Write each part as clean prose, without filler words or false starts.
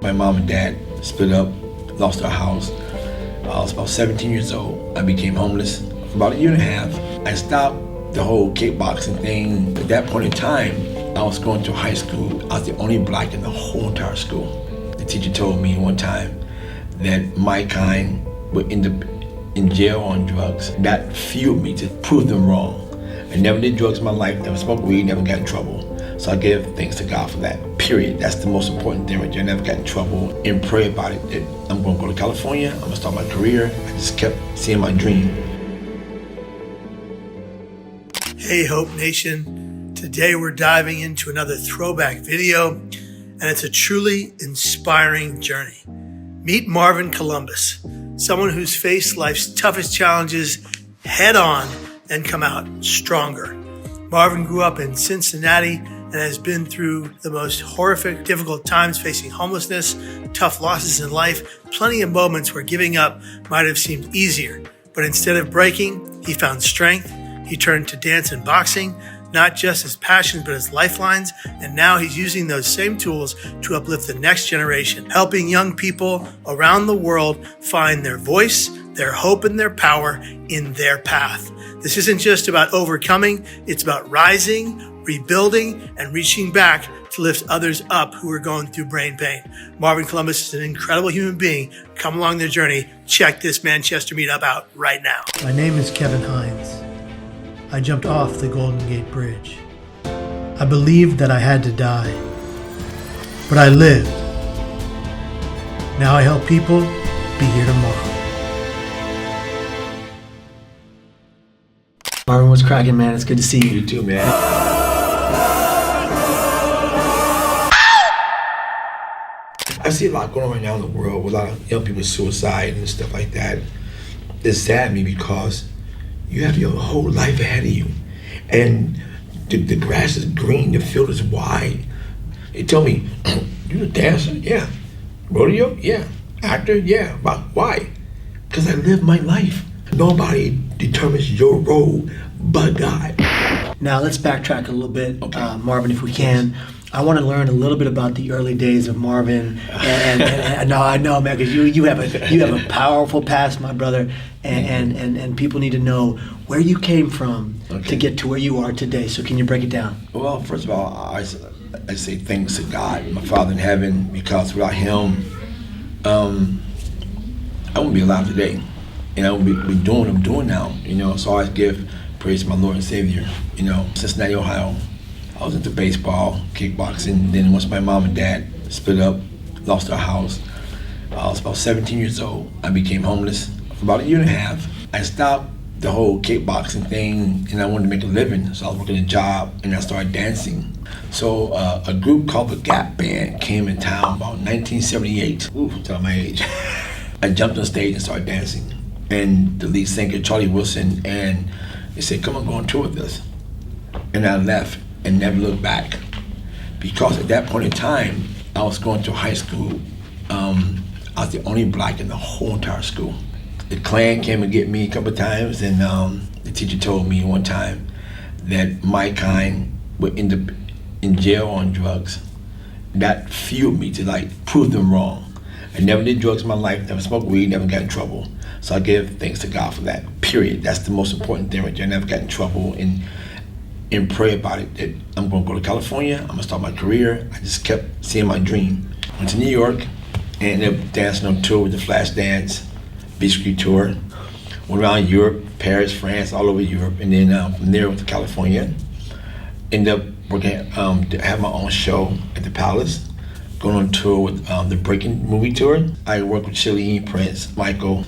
My mom and dad split up, lost our house. I was about 17 years old. I became homeless. For about a year and a half, I stopped the whole kickboxing thing. At that point in time, I was going to high school. I was the only black in the whole entire school. The teacher told me one time that my kind would end up in jail on drugs. That fueled me to prove them wrong. I never did drugs in my life, never smoked weed, never got in trouble. So I give thanks to God for that, period. That's the most important thing right there. I never got in trouble, and pray about it, that I'm gonna go to California, I'm gonna start my career. I just kept seeing my dream. Hey Hope Nation, today we're diving into another throwback video, and it's a truly inspiring journey. Meet Marvin Columbus, someone who's faced life's toughest challenges head on and come out stronger. Marvin grew up in Cincinnati and has been through the most horrific, difficult times, facing homelessness, tough losses in life, plenty of moments where giving up might have seemed easier. But instead of breaking, he found strength. He turned to dance and boxing, not just his passions, but his lifelines. And now he's using those same tools to uplift the next generation, helping young people around the world find their voice, their hope, and their power in their path. This isn't just about overcoming, it's about rising, rebuilding, and reaching back to lift others up who are going through brain pain. Marvin Columbus is an incredible human being. Come along their journey. Check this Manchester Meetup out right now. My name is Kevin Hines. I jumped off the Golden Gate Bridge. I believed that I had to die, but I lived. Now I help people be here tomorrow. Marvin, what's cracking, man? It's good to see you. You too, man. I see a lot going on right now in the world with a lot of young people suicide and stuff like that. It's sad to me because you have your whole life ahead of you, and the grass is green, the field is wide. They told me, you a dancer? Yeah. Rodeo? Yeah. Actor? Yeah. Why? Because I live my life. Nobody determines your role but God. Now let's backtrack a little bit, Okay. Marvin, if we can. I want to learn a little bit about the early days of Marvin. And no, I know, man, because you have a powerful past, my brother, and people need to know where you came from to get to where you are today. So can you break it down? Well, first of all, I say thanks to God, my Father in heaven, because without Him, I wouldn't be alive today. And I would be doing what I'm doing now, So I give praise to my Lord and Savior, Cincinnati, Ohio. I was into baseball, kickboxing. Then once my mom and dad split up, lost our house, I was about 17 years old. I became homeless. For about a year and a half, I stopped the whole kickboxing thing, and I wanted to make a living. So I was working a job, and I started dancing. So a group called the Gap Band came in town about 1978. Ooh, tell my age. I jumped on stage and started dancing. And the lead singer, Charlie Wilson, and they said, come on, go on tour with us. And I left and never looked back. Because at that point in time, I was going to high school. I was the only black in the whole entire school. The Klan came and get me a couple of times, and the teacher told me one time that my kind would end up in jail on drugs. That fueled me to prove them wrong. I never did drugs in my life, never smoked weed, never got in trouble. So I give thanks to God for that, period. That's the most important thing right there. I never got in trouble, and pray about it, that I'm gonna go to California, I'm gonna start my career. I just kept seeing my dream. Went to New York and ended up dancing on tour with the Flash Dance, Beach Street Tour. Went around Europe, Paris, France, all over Europe, and then from there went to California. Ended up working, have my own show at the Palace. Going on tour with the Breaking movie tour. I worked with Chili, Prince, Michael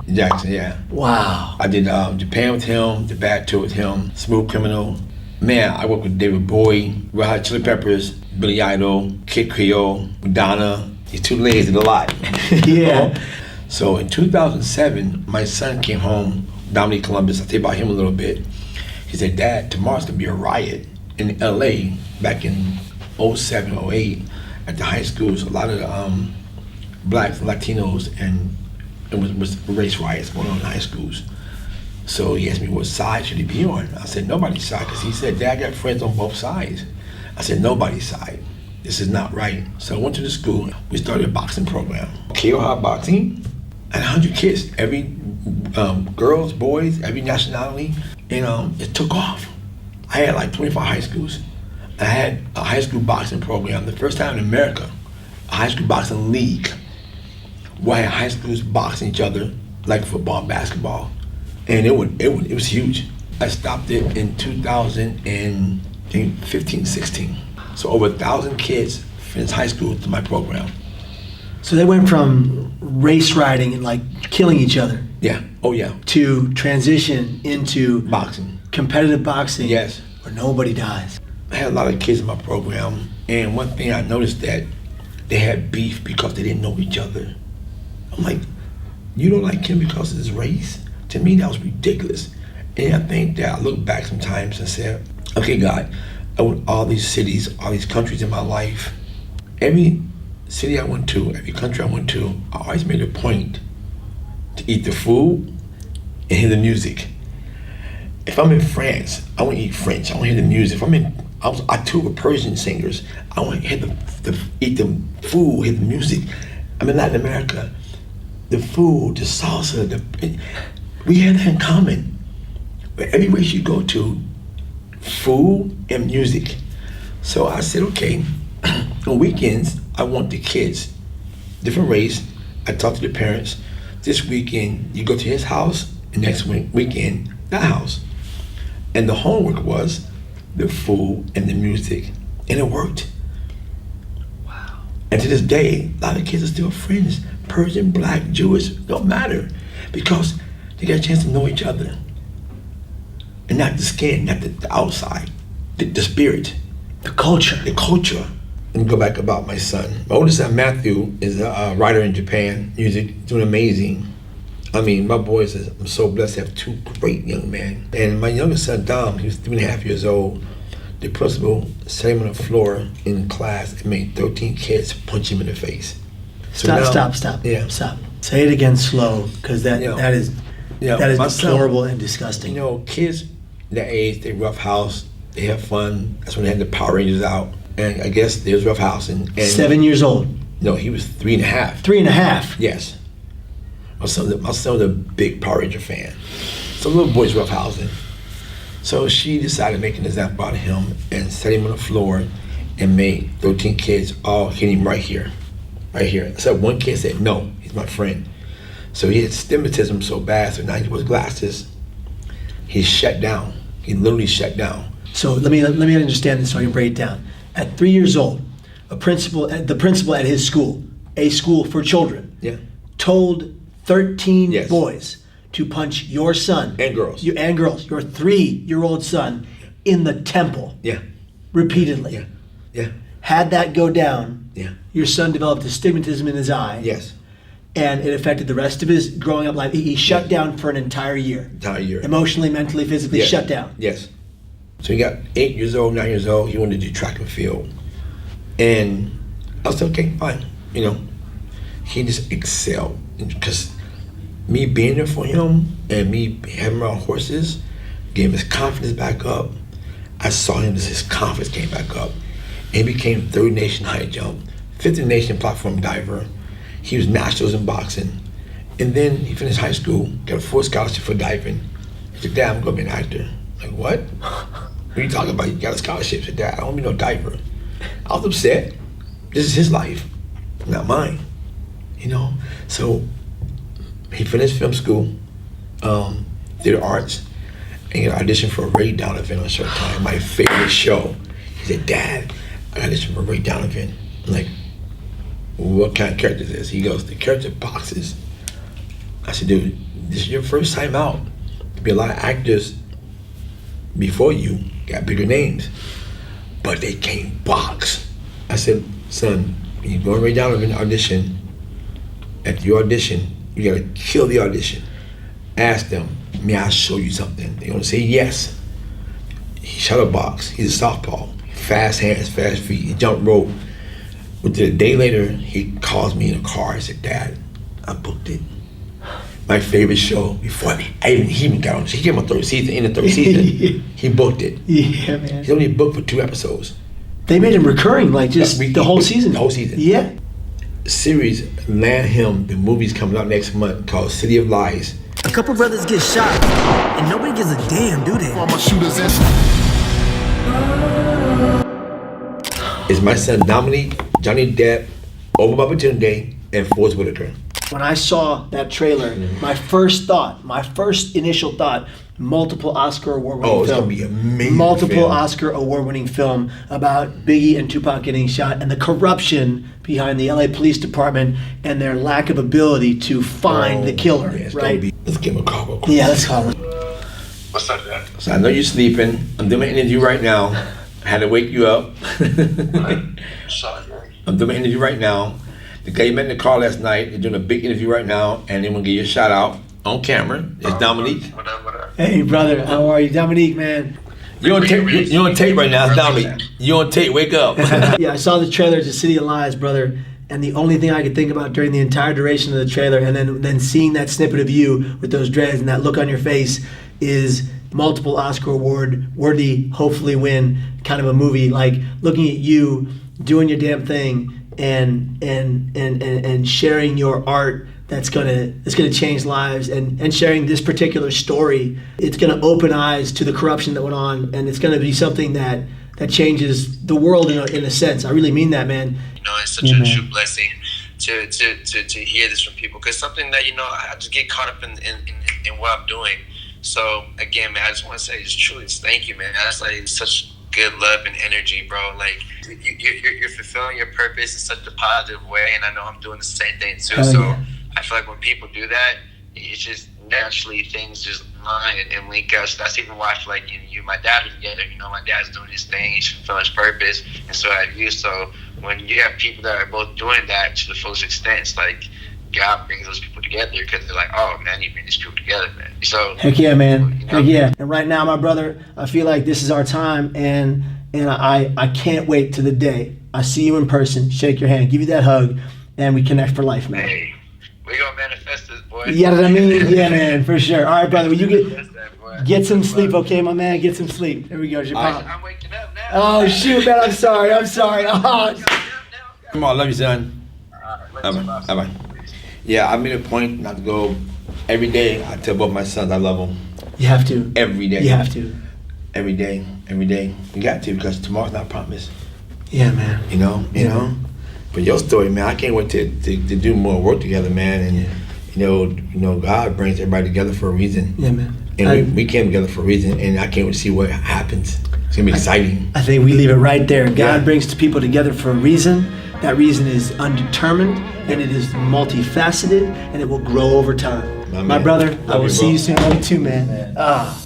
Jackson, yeah. Wow. I did Japan with him, the Bad Tour with him, Smooth Criminal. Man, I worked with David Bowie, Red Hot Chili Peppers, Billy Idol, Kid Creole, Madonna. These two ladies did a lot. Yeah. So in 2007, my son came home, Marvin Columbus. I'll tell you about him a little bit. He said, Dad, tomorrow's gonna be a riot in LA back in 07, 08. At the high schools, a lot of the blacks and Latinos, and it was race riots going on in high schools. So he asked me what side should he be on. I said nobody's side, because he said, Dad, I got friends on both sides. I said nobody's side. this is not right. So I went to the school. We started a boxing program. KO Boxing. And 100 kids, every girls, boys, every nationality. And it took off. I had like 25 high schools. I had a high school boxing program, the first time in America, a high school boxing league, where I had high schools boxing each other like football and basketball. And it was huge. I stopped it in 2015, 16. So over 1,000 kids finished high school through my program. So they went from race riding and like killing each other. Yeah. Oh yeah. To transition into boxing, competitive boxing. Yes. Where nobody dies. I had a lot of kids in my program, and one thing I noticed that they had beef because they didn't know each other. I'm like, you don't like him because of his race? To me, that was ridiculous. And I think that I look back sometimes and said, okay, God, I went all these cities, all these countries in my life. Every city I went to, every country I went to, I always made a point to eat the food and hear the music. If I'm in France, I want to eat French. I want to hear the music. If I toured with Persian singers. I want to hear eat the food, hear the music. I'm in Latin America. The food, the salsa, we had that in common. But every race you go to, food and music. So I said, okay, on weekends, I want the kids, different race. I talk to the parents. This weekend, you go to his house, and next weekend, that house. And the homework was the food and the music, and it worked. Wow. And to this day, a lot of kids are still friends. Persian, black, Jewish, don't matter, because they got a chance to know each other. And not the skin, not the outside, the spirit. The culture. The culture. And go back about my son. My oldest son, Matthew, is a writer in Japan, music, doing amazing. I mean, my boys, I'm so blessed to have two great young men. And my youngest son, Dom, he was 3.5 years old. The principal set him on the floor in class and made 13 kids punch him in the face. So Stop. Yeah. Stop. Say it again slow, because that is deplorable and disgusting. Kids that age, they roughhouse, they have fun. That's when they had the Power Rangers out. And I guess there's roughhousing. And 7 years old. No, he was 3.5. 3.5? Yes. My son was a big Power Ranger fan. So little boy's roughhousing. So she decided to make an example out of him and set him on the floor and made 13 kids all hit him right here. Except one kid said, no, he's my friend. So he had stigmatism so bad, so now he wears glasses. He shut down. He literally shut down. So let me understand this so I can break it down. At 3 years old, the principal at his school, a school for children, told 13 boys to punch your son and girls, your 3-year-old son in the temple. Repeatedly. Had that go down, your son developed astigmatism in his eye. And it affected the rest of his growing up life. He shut down for an entire year. Emotionally, mentally, physically shut down. So he got 8 years old, 9 years old. He wanted to do track and field. And I said, okay, fine. He just excelled. Because me being there for him and me having him around horses gave his confidence back up. I saw him as his confidence came back up. And he became 3rd nation high jump, 5th nation platform diver. He was nationals in boxing. And then he finished high school, got a full scholarship for diving. He said, Dad, I'm gonna be an actor. I'm like, what? What are you talking about? You got a scholarship. I said, Dad, I don't be no diver. I was upset. This is his life, not mine. So he finished film school, theater arts, and he auditioned for Ray Donovan on Showtime, my favorite show. He said, Dad, I auditioned for Ray Donovan. I'm like, what kind of character is this? He goes, the character boxes. I said, dude, this is your first time out. There'll be a lot of actors before you got bigger names, but they can't box. I said, son, when you go to Ray Donovan audition, at your audition, you gotta kill the audition. Ask them, may I show you something? They're gonna say yes. He shot a box, he's a southpaw. Fast hands, fast feet, he jumped rope. But a day later, he calls me in a car. He said, Dad, I booked it. My favorite show before he even got on. He came on 3rd season, in the 3rd season. He booked it. Yeah, man. He's only booked for 2 episodes. They made him recurring, like just the whole season. The whole season. Yeah. Series land him. The movie's coming out next month called City of Lies. A couple brothers get shot, and nobody gives a damn, do they? It's my son Dominique, Johnny Depp, Over Babatunde, and Forrest Whitaker. When I saw that trailer, my first initial thought, multiple Oscar award-winning Oh, it's film. gonna be amazing. Multiple film. Oscar award-winning film about Biggie and Tupac getting shot and the corruption behind the LA Police Department and their lack of ability to find the killer. Yeah, it's right? gonna be, let's give him a call. Real quick. Yeah, let's call him. What's up, Dad? So I know you're sleeping. I'm doing an interview right now. I had to wake you up. Sorry. I'm doing an interview right now. The guy you met in the car last night, they're doing a big interview right now, and they're gonna give you a shout out on camera. It's Dominique. What up, what up? Hey, brother, how are you? Dominique, man. You're on tape. You're on tape right now, it's Dominique. You're on tape. Wake up. Yeah, I saw the trailer to City of Lies, brother, and the only thing I could think about during the entire duration of the trailer and then seeing that snippet of you with those dreads and that look on your face is multiple Oscar award worthy, hopefully win kind of a movie. Like looking at you doing your damn thing and sharing your art that's gonna change lives and sharing this particular story. It's gonna open eyes to the corruption that went on, and it's gonna be something that changes the world in a sense. I really mean that, man. You know, it's such a true blessing to hear this from people, because something that, you know, I just get caught up in what I'm doing. So again, man, I just want to say just thank you, man. That's like such good love and energy, bro. Like you're fulfilling your purpose in such a positive way, and I know I'm doing the same thing too. So yeah. I feel like when people do that, it's just naturally things just line and link up. So that's even why I feel like you and my dad are together. You know, my dad's doing his thing, he's fulfilling his purpose, and so have you. So when you have people that are both doing that to the fullest extent, it's like God brings those people together, because they're like, oh man, you bring these people together, man. So Heck yeah, man. you know? Heck yeah. And right now, my brother, I feel like this is our time, and I can't wait to the day I see you in person, shake your hand, give you that hug, and we connect for life, man. Hey, we gonna manifest this, boy. You know what I mean? Yeah, man, for sure. All right, brother, well, you Manifest that, boy. get some sleep, okay, my man? Get some sleep. There we go. Your pop. I'm waking up now. Oh, shoot, man, I'm sorry. Oh, Come on, love you, son. Alright, Bye bye. Yeah, I made a point not to go every day. I tell both my sons I love them you have to. every day. You have to. Every day. You got to, because tomorrow's not promised. Yeah, man. You know. But your story, man, I can't wait to do more work together, man. And you know, God brings everybody together for a reason. Yeah, man. And we came together for a reason, and I can't wait to see what happens. It's gonna be exciting. I think we leave it right there. God Yeah. brings people together for a reason. That reason is undetermined, and it is multifaceted, and it will grow over time. My My man. brother, I Love will you, see bro. you soon. Love you too, man. Ah.